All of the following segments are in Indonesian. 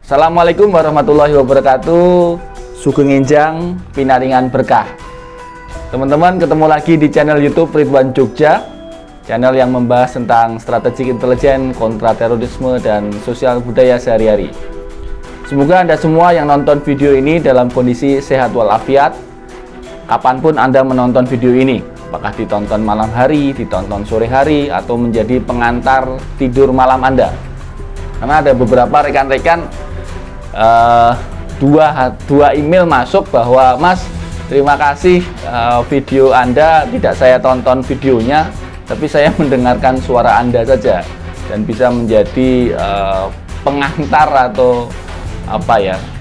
Assalamualaikum warahmatullahi wabarakatuh. Sugeng Enjang Pinaringan Berkah. Teman-teman, ketemu lagi di channel YouTube Ridwan Jogja, channel yang membahas tentang strategik intelijen, kontra terorisme, dan sosial budaya sehari-hari. Semoga Anda semua yang nonton video ini dalam kondisi sehat walafiat, kapanpun Anda menonton video ini, apakah ditonton malam hari, ditonton sore hari, atau menjadi pengantar tidur malam Anda. Karena ada beberapa rekan-rekan dua email masuk bahwa, Mas, terima kasih video Anda tidak saya tonton videonya, tapi saya mendengarkan suara Anda saja dan bisa menjadi pengantar atau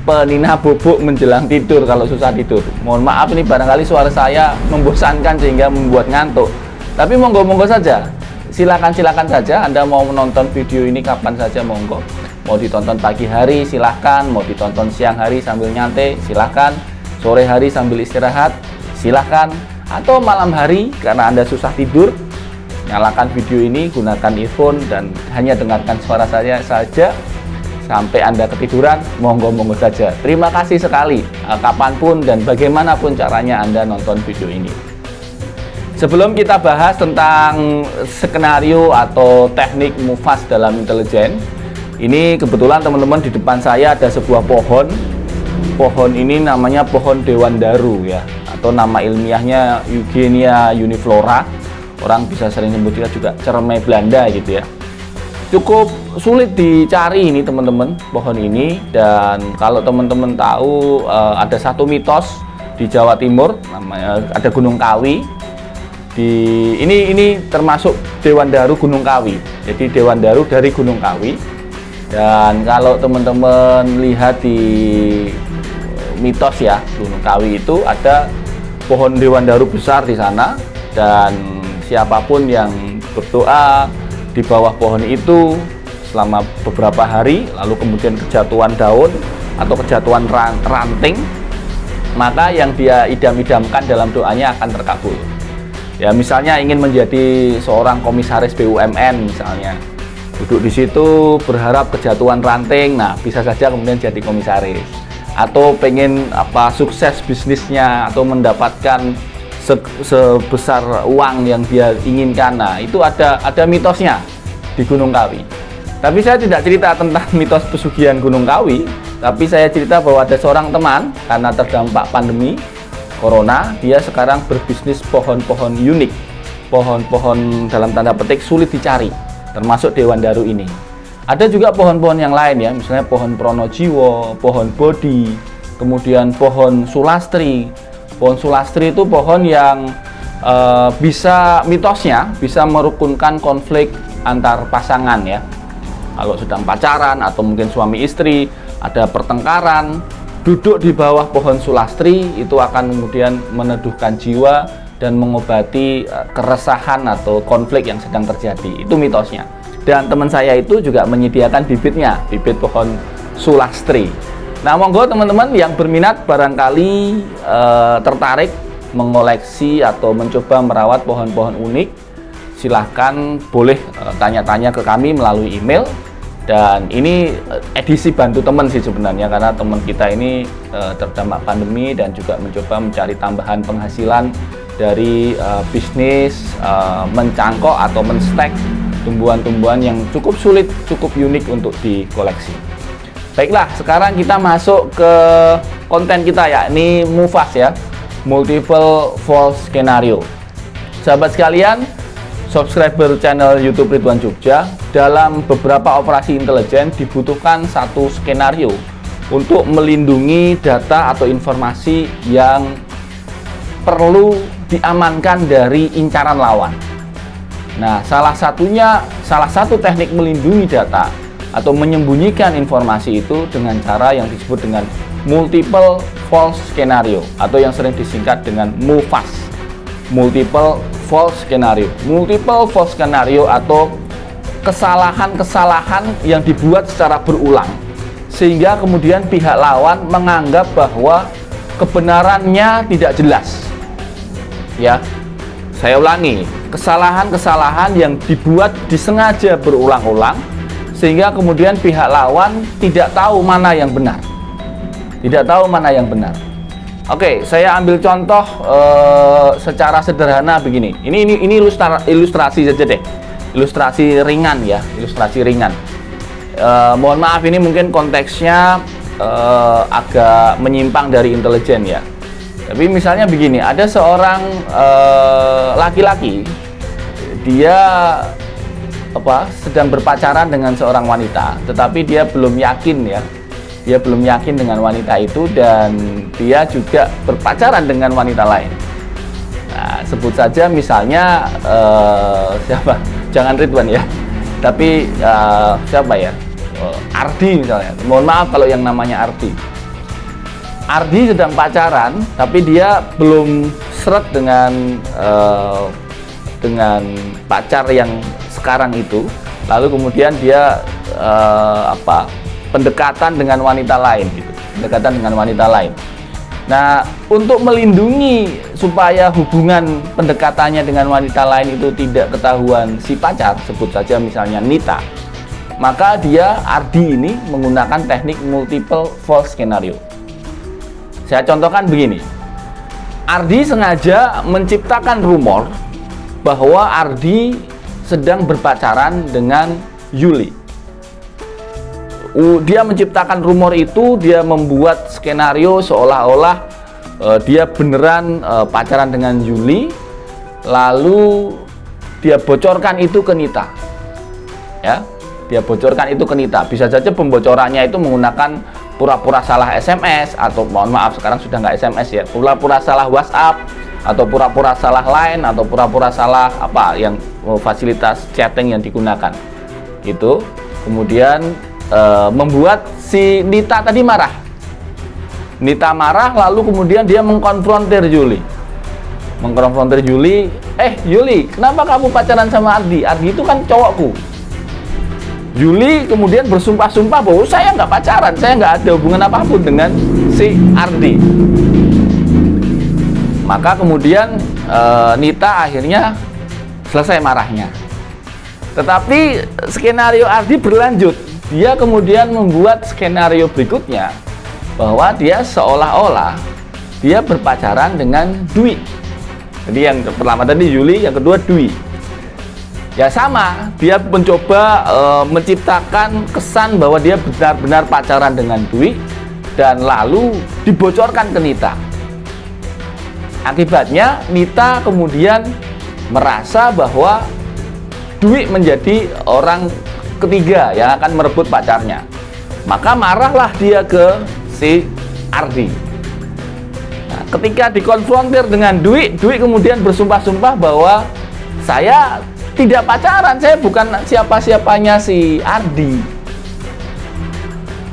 penina bubuk menjelang tidur kalau susah tidur. Mohon maaf, ini barangkali suara saya membosankan sehingga membuat ngantuk, tapi monggo-monggo saja, silakan saja Anda mau menonton video ini kapan saja, monggo. Mau ditonton pagi hari silahkan, mau ditonton siang hari sambil nyantai silahkan, sore hari sambil istirahat silahkan, atau malam hari karena Anda susah tidur, nyalakan video ini, gunakan earphone dan hanya dengarkan suara saya saja sampai Anda ketiduran, monggo-monggo saja. Terima kasih sekali, kapanpun dan bagaimanapun caranya Anda nonton video ini. Sebelum kita bahas tentang skenario atau teknik MUFAS dalam intelijen, ini kebetulan teman-teman di depan saya ada sebuah pohon. Pohon ini namanya pohon dewandaru ya, atau nama ilmiahnya Eugenia uniflora. Orang bisa sering menyebutnya juga cermai Belanda gitu ya. Cukup sulit dicari ini teman-teman, pohon ini. Dan kalau teman-teman tahu, ada satu mitos di Jawa Timur, namanya ada Gunung Kawi. Ini termasuk dewandaru Gunung Kawi. Jadi dewandaru dari Gunung Kawi. Dan kalau teman-teman lihat di mitos ya, Gunung Kawi itu ada pohon dewandaru besar di sana, dan siapapun yang berdoa di bawah pohon itu selama beberapa hari, lalu kemudian kejatuhan daun atau kejatuhan ranting, maka yang dia idam-idamkan dalam doanya akan terkabul. Ya, misalnya ingin menjadi seorang komisaris BUMN misalnya, duduk di situ berharap kejatuhan ranting, nah bisa saja kemudian jadi komisaris. Atau pengen sukses bisnisnya atau mendapatkan sebesar uang yang dia inginkan, nah itu ada mitosnya di Gunung Kawi. Tapi saya tidak cerita tentang mitos pesugihan Gunung Kawi, tapi saya cerita bahwa ada seorang teman karena terdampak pandemi Corona, dia sekarang berbisnis pohon-pohon unik, pohon-pohon dalam tanda petik sulit dicari, termasuk dewandaru ini. Ada juga pohon-pohon yang lain ya, misalnya pohon pronojiwo, pohon bodi, kemudian pohon sulastri. Pohon sulastri itu pohon yang mitosnya bisa merukunkan konflik antar pasangan ya. Kalau sedang pacaran atau mungkin suami istri ada pertengkaran, duduk di bawah pohon sulastri itu akan kemudian meneduhkan jiwa dan mengobati keresahan atau konflik yang sedang terjadi. Itu mitosnya. Dan teman saya itu juga menyediakan bibitnya, bibit pohon sulastri. Nah, monggo teman-teman yang berminat barangkali tertarik mengoleksi atau mencoba merawat pohon-pohon unik, silahkan boleh tanya-tanya ke kami melalui email. Dan ini edisi bantu teman sih sebenarnya, karena teman kita ini terdampak pandemi dan juga mencoba mencari tambahan penghasilan dari bisnis mencangkok atau menstek tumbuhan-tumbuhan yang cukup sulit, cukup unik untuk dikoleksi. Baiklah, sekarang kita masuk ke konten kita, yakni MUFAS ya, Multiple False Scenario. Sahabat sekalian, subscriber channel YouTube Ridwan Jogja, dalam beberapa operasi intelijen dibutuhkan satu skenario untuk melindungi data atau informasi yang perlu diamankan dari incaran lawan. Nah, salah satu teknik melindungi data atau menyembunyikan informasi itu dengan cara yang disebut dengan multiple false scenario atau yang sering disingkat dengan MUFAS. Multiple false scenario. Multiple false scenario atau kesalahan-kesalahan yang dibuat secara berulang sehingga kemudian pihak lawan menganggap bahwa kebenarannya tidak jelas. Ya, saya ulangi, kesalahan-kesalahan yang dibuat disengaja berulang-ulang sehingga kemudian pihak lawan tidak tahu mana yang benar. Tidak tahu mana yang benar. Oke, saya ambil contoh secara sederhana begini. Ini ilustrasi saja deh. Ilustrasi ringan ya, ilustrasi ringan. Mohon maaf, ini mungkin konteksnya agak menyimpang dari intelijen ya. Tapi misalnya begini, ada seorang laki-laki, dia sedang berpacaran dengan seorang wanita, tetapi dia belum yakin ya. Dia belum yakin dengan wanita itu, dan dia juga berpacaran dengan wanita lain. Nah, sebut saja misalnya siapa? Jangan Ridwan ya. Tapi siapa ya? Ardi misalnya. Mohon maaf kalau yang namanya Ardi. Ardi sedang pacaran, tapi dia belum seret dengan pacar yang sekarang itu. Lalu kemudian dia pendekatan dengan wanita lain gitu. Pendekatan dengan wanita lain. Nah, untuk melindungi supaya hubungan pendekatannya dengan wanita lain itu tidak ketahuan si pacar, sebut saja misalnya Nita, maka dia, Ardi ini, menggunakan teknik multiple false scenario. Saya contohkan begini. Ardi sengaja menciptakan rumor bahwa Ardi sedang berpacaran dengan Yuli. Dia menciptakan rumor itu, dia membuat skenario seolah-olah dia beneran pacaran dengan Yuli, lalu dia bocorkan itu ke Nita. Ya, dia bocorkan itu ke Nita. Bisa saja pembocorannya itu menggunakan pura-pura salah SMS, atau mohon maaf sekarang sudah nggak SMS ya, pura-pura salah WhatsApp, atau pura-pura salah Line, atau pura-pura salah apa yang fasilitas chatting yang digunakan. Itu kemudian membuat si Nita tadi marah. Nita marah, lalu kemudian dia mengkonfrontir Yuli. Mengkonfrontir Yuli, Yuli, kenapa kamu pacaran sama Ardi? Ardi itu kan cowokku. Yuli kemudian bersumpah-sumpah bahwa saya nggak pacaran, saya nggak ada hubungan apapun dengan si Ardi. Maka kemudian Nita akhirnya selesai marahnya. Tetapi skenario Ardi berlanjut. Dia kemudian membuat skenario berikutnya bahwa dia seolah-olah dia berpacaran dengan Dwi. Jadi yang pertama tadi Yuli, yang kedua Dwi. Ya sama, dia mencoba menciptakan kesan bahwa dia benar-benar pacaran dengan Dwi, dan lalu dibocorkan ke Nita. Akibatnya Nita kemudian merasa bahwa Dwi menjadi orang ketiga yang akan merebut pacarnya. Maka marahlah dia ke si Ardi. Nah, ketika dikonfrontir dengan Dwi, Dwi kemudian bersumpah-sumpah bahwa saya tidak pacaran, saya bukan siapa-siapanya si Ardi.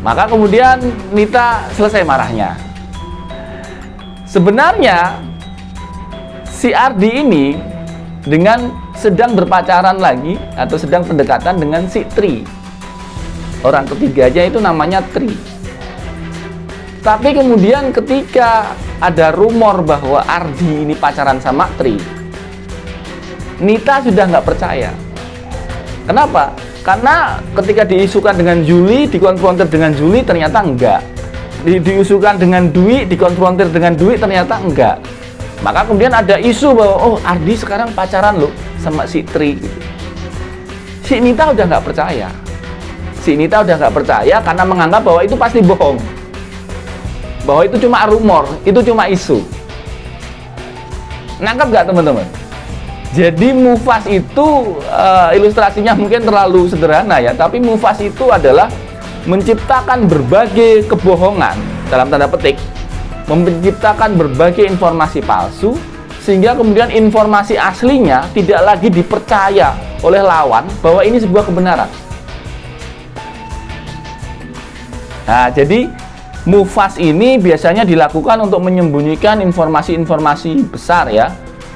Maka kemudian Nita selesai marahnya. Sebenarnya si Ardi ini sedang berpacaran lagi atau sedang pendekatan dengan si Tri. Orang ketiganya itu namanya Tri. Tapi kemudian ketika ada rumor bahwa Ardi ini pacaran sama Tri, Nita sudah nggak percaya. Kenapa? Karena ketika diisukan dengan Yuli, dikonfrontir dengan Yuli, ternyata enggak. Diusulkan dengan Dwi, dikonfrontir dengan Dwi, ternyata enggak. Maka kemudian ada isu bahwa oh, Ardi sekarang pacaran loh sama si Tri. Si Nita udah nggak percaya. Si Nita udah nggak percaya karena menganggap bahwa itu pasti bohong, bahwa itu cuma rumor, itu cuma isu. Nangkep nggak teman-teman? Jadi Mufas itu ilustrasinya mungkin terlalu sederhana ya, tapi Mufas itu adalah menciptakan berbagai kebohongan dalam tanda petik, menciptakan berbagai informasi palsu, sehingga kemudian informasi aslinya tidak lagi dipercaya oleh lawan bahwa ini sebuah kebenaran. Nah, jadi Mufas ini biasanya dilakukan untuk menyembunyikan informasi-informasi besar ya.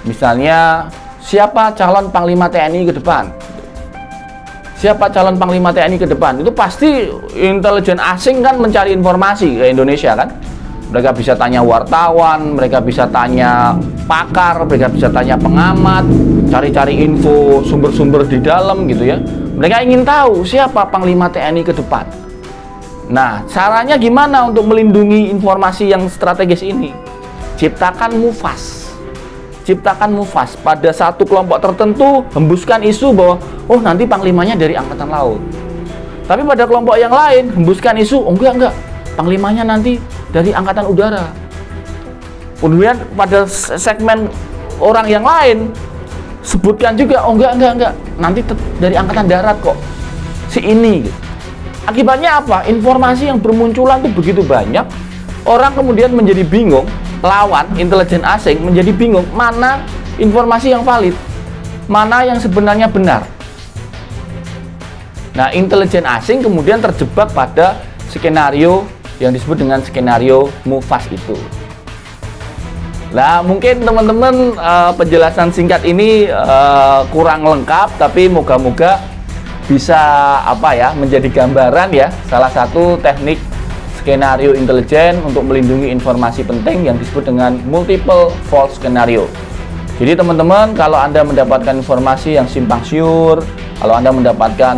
Misalnya, siapa calon Panglima TNI ke depan? Siapa calon Panglima TNI ke depan? Itu pasti intelijen asing kan mencari informasi ke Indonesia kan. Mereka bisa tanya wartawan, mereka bisa tanya pakar, mereka bisa tanya pengamat, cari-cari info sumber-sumber di dalam gitu ya. Mereka ingin tahu siapa Panglima TNI ke depan. Nah, caranya gimana untuk melindungi informasi yang strategis ini? Ciptakan MUFAS. Ciptakan MUFAS. Pada satu kelompok tertentu, hembuskan isu bahwa, oh nanti panglimanya dari Angkatan Laut. Tapi pada kelompok yang lain, hembuskan isu, oh enggak. Panglimanya nanti dari Angkatan Udara. Kemudian pada segmen orang yang lain, sebutkan juga, oh enggak. Nanti dari Angkatan Darat kok. Si ini. Akibatnya apa? Informasi yang bermunculan itu begitu banyak, orang kemudian menjadi bingung, lawan intelijen asing menjadi bingung mana informasi yang valid, mana yang sebenarnya benar. Nah, intelijen asing kemudian terjebak pada skenario yang disebut dengan skenario MUFAS itu. Nah, mungkin teman-teman penjelasan singkat ini kurang lengkap, tapi moga-moga bisa menjadi gambaran ya, salah satu teknik skenario intelijen untuk melindungi informasi penting yang disebut dengan multiple false scenario. Jadi teman-teman, kalau Anda mendapatkan informasi yang simpang siur, kalau Anda mendapatkan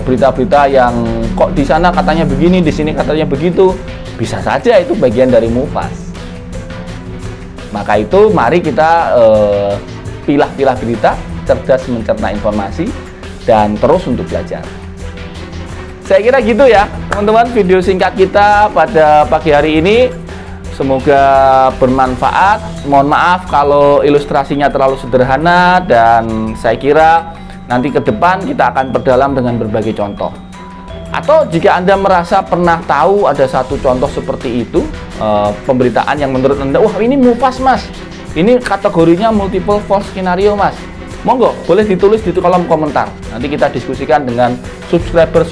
berita-berita yang kok di sana katanya begini, di sini katanya begitu, bisa saja itu bagian dari MUFAS. Maka itu mari kita pilah-pilah berita, cerdas mencerna informasi, dan terus untuk belajar. Saya kira gitu ya teman-teman, video singkat kita pada pagi hari ini. Semoga bermanfaat. Mohon maaf kalau ilustrasinya terlalu sederhana, dan saya kira nanti ke depan kita akan perdalam dengan berbagai contoh. Atau jika Anda merasa pernah tahu ada satu contoh seperti itu, pemberitaan yang menurut Anda, wah ini MUFAS mas, ini kategorinya multiple false scenario mas, monggo boleh ditulis di kolom komentar. Nanti kita diskusikan dengan subscriber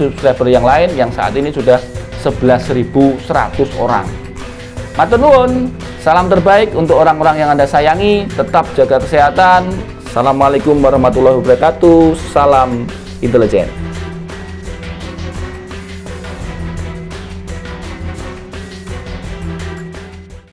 yang lain yang saat ini sudah 11.100 orang. Matur nuwun, salam terbaik untuk orang-orang yang Anda sayangi, tetap jaga kesehatan. Assalamualaikum warahmatullahi wabarakatuh. Salam intelijen.